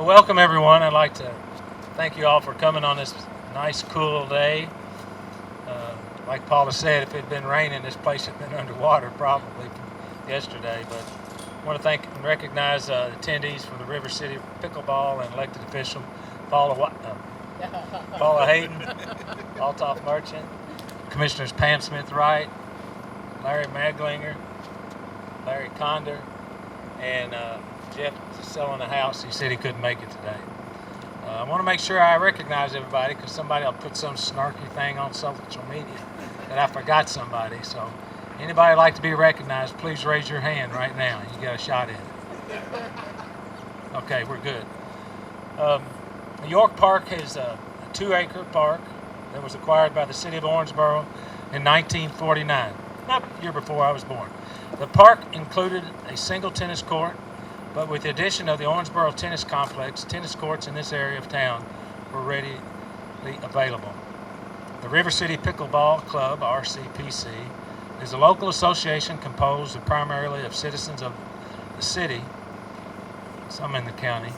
Well, welcome everyone. I'd like to thank you all for coming on this nice, cool day. Like Paula said, if it had been raining, this place had been underwater probably from yesterday. But I want to thank and recognize attendees from the River City Pickleball and elected official Paula Hayden, Altoff Merchant, Commissioners Pam Smith-Wright, Larry Maglinger, Larry Conder, and Jeff is selling a house. He said he couldn't make it today. I want to make sure I recognize everybody because somebody will put some snarky thing on social media that I forgot somebody. So anybody like to be recognized, please raise your hand right now. You got a shot at it. Okay, we're good. York Park is a 2-acre park that was acquired by the city of Owensboro in 1949, not the year before I was born. The park included a single tennis court, but with the addition of the Owensboro Tennis Complex, tennis courts in this area of town were readily available. The River City Pickleball Club, RCPC, is a local association composed primarily of citizens of the city, some in the county,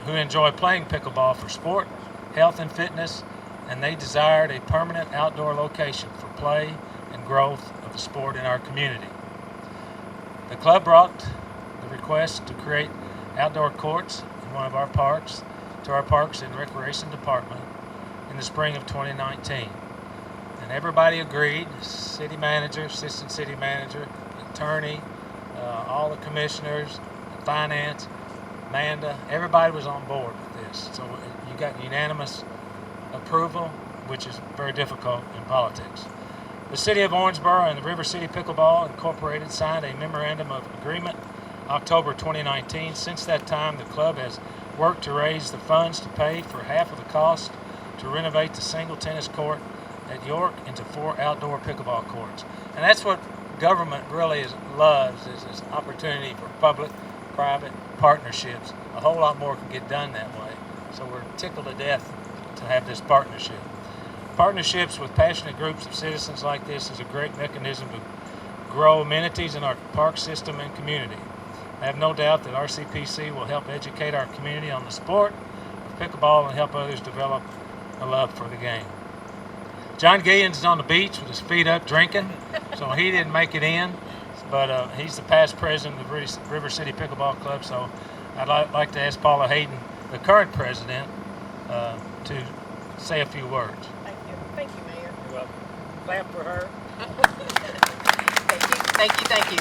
who enjoy playing pickleball for sport, health, and fitness, and they desired a permanent outdoor location for play and growth of the sport in our community. The club brought the request to create outdoor courts in one of our parks to our Parks and Recreation Department in the spring of 2019. And everybody agreed, city manager, assistant city manager, attorney, all the commissioners, finance, Amanda, everybody was on board with this. So you got unanimous approval, which is very difficult in politics. The City of Owensboro and the River City Pickleball Incorporated signed a memorandum of agreement October 2019. Since that time, the club has worked to raise the funds to pay for half of the cost to renovate the single tennis court at York into 4 outdoor pickleball courts. And that's what government really loves, is this opportunity for public-private partnerships. A whole lot more can get done that way. So we're tickled to death to have this partnership. Partnerships with passionate groups of citizens like this is a great mechanism to grow amenities in our park system and community. I have no doubt that RCPC will help educate our community on the sport of pickleball and help others develop a love for the game. John Gillians is on the beach with his feet up drinking, so he didn't make it in, but he's the past president of the River City Pickleball Club, so I'd like to ask Paula Hayden, the current president, to say a few words. Thank you, Mayor. You're welcome. Clap for her. Thank you.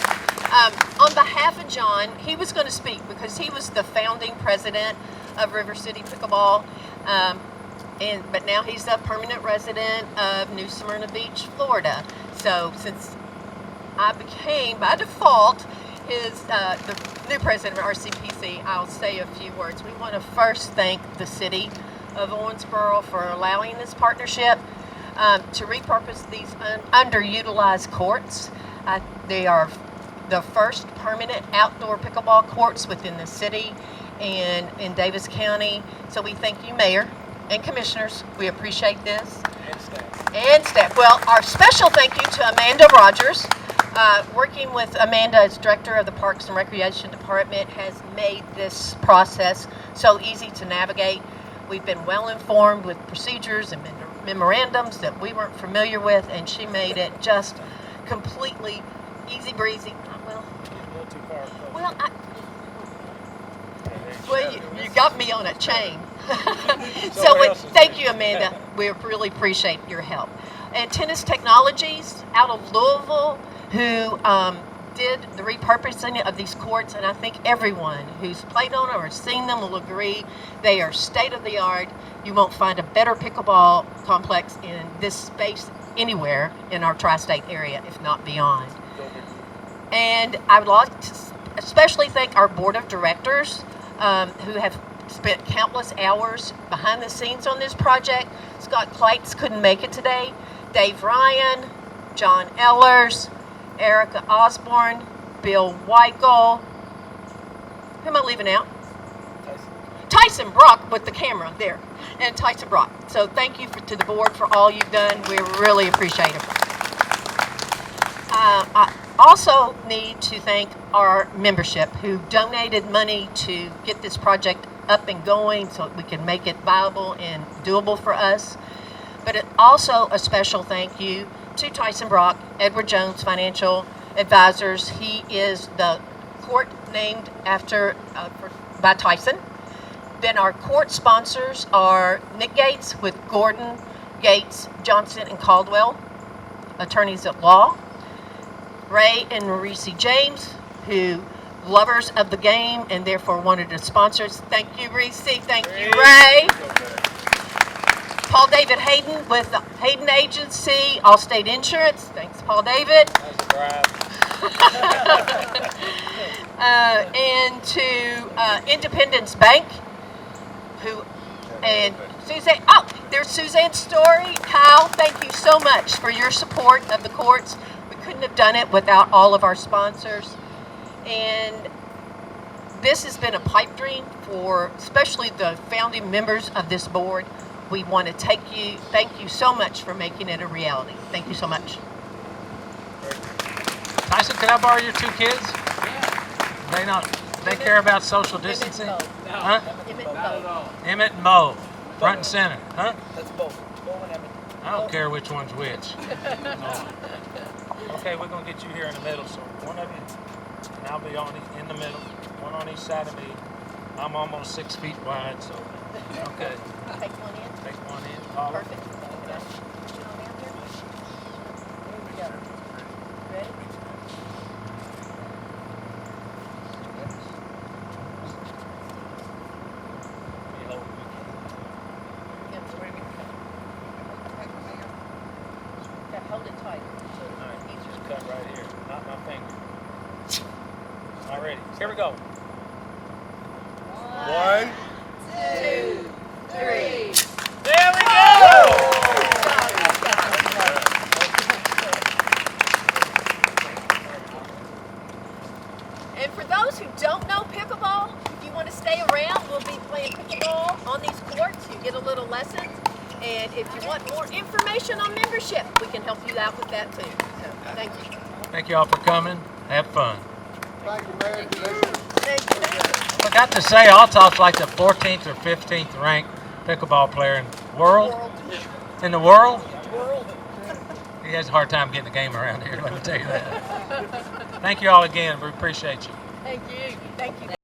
On behalf of John, he was going to speak because he was the founding president of River City Pickleball, but now he's a permanent resident of New Smyrna Beach, Florida. So since I became, by default, the new president of RCPC, I'll say a few words. We want to first thank the city of Owensboro for allowing this partnership to repurpose these underutilized courts. They are the first permanent outdoor pickleball courts within the city and in Davis County. So we thank you, Mayor and Commissioners. We appreciate this. And staff. Well, our special thank you to Amanda Rogers. Working with Amanda as Director of the Parks and Recreation Department has made this process so easy to navigate. We've been well informed with procedures and memorandums that we weren't familiar with, and she made it just completely easy breezy. Well, you got me on a chain. So thank you, Amanda. We really appreciate your help. And Tennis Technologies out of Louisville, who did the repurposing of these courts, and I think everyone who's played on them or seen them will agree they are state-of-the-art. You won't find a better pickleball complex in this space anywhere in our tri-state area, if not beyond. And I would like to especially thank our board of directors who have spent countless hours behind the scenes on this project. Scott Kleitz couldn't make it today. Dave Ryan, John Ellers, Erica Osborne, Bill Weichel. Who am I leaving out? Tyson Brock with the camera there, and Tyson Brock. So thank you to the board for all you've done. We really appreciate it. I also need to thank our membership who donated money to get this project up and going so we can make it viable and doable for us. But also a special thank you to Tyson Brock, Edward Jones Financial Advisors. He is the court named after by Tyson. Then our court sponsors are Nick Gates with Gordon, Gates, Johnson, and Caldwell, attorneys at law. Ray and Maurice James, who lovers of the game and therefore wanted to sponsor us. Thank you, Reese. Thank you, Ray. Paul David Hayden with the Hayden Agency, Allstate Insurance. Thanks, Paul David. And to Independence Bank, and Suzanne. Oh, there's Suzanne's story. Kyle, thank you so much for your support of the courts. We couldn't have done it without all of our sponsors. And this has been a pipe dream for especially the founding members of this board. We want to thank you so much for making it a reality. Thank you so much. Tyson, can I borrow your 2 kids? Yeah. They care about social distancing? Huh? Not at all. Emmett and Mo, front and center, huh? That's both. Mo and Emmett. I don't care which one's which. Okay, we're gonna get you here in the middle, so one of you, and I'll be in the middle, one on each side of me. I'm almost 6 feet wide, so okay. Take one in. Take one in. Follow. Perfect. Get on down here. There we go. Ready? Yeah, so where we go? Yeah, hold it tight. All right, just cut right here, not my finger. All ready. Here we go. 1, 2, 3. There we go! And for those who don't know pickleball, if you want to stay around, we'll be playing pickleball on these courts. You get a little lessons. And if you want more information on membership, we can help you out with that too. So, thank you. Thank you all for coming. Have fun. Thank you, man. Thank you. I forgot to say, Altoff's like the 14th or 15th ranked pickleball player in the world. In the world? He has a hard time getting the game around here, let me tell you that. Thank you all again. We appreciate you. Thank you. Thank you.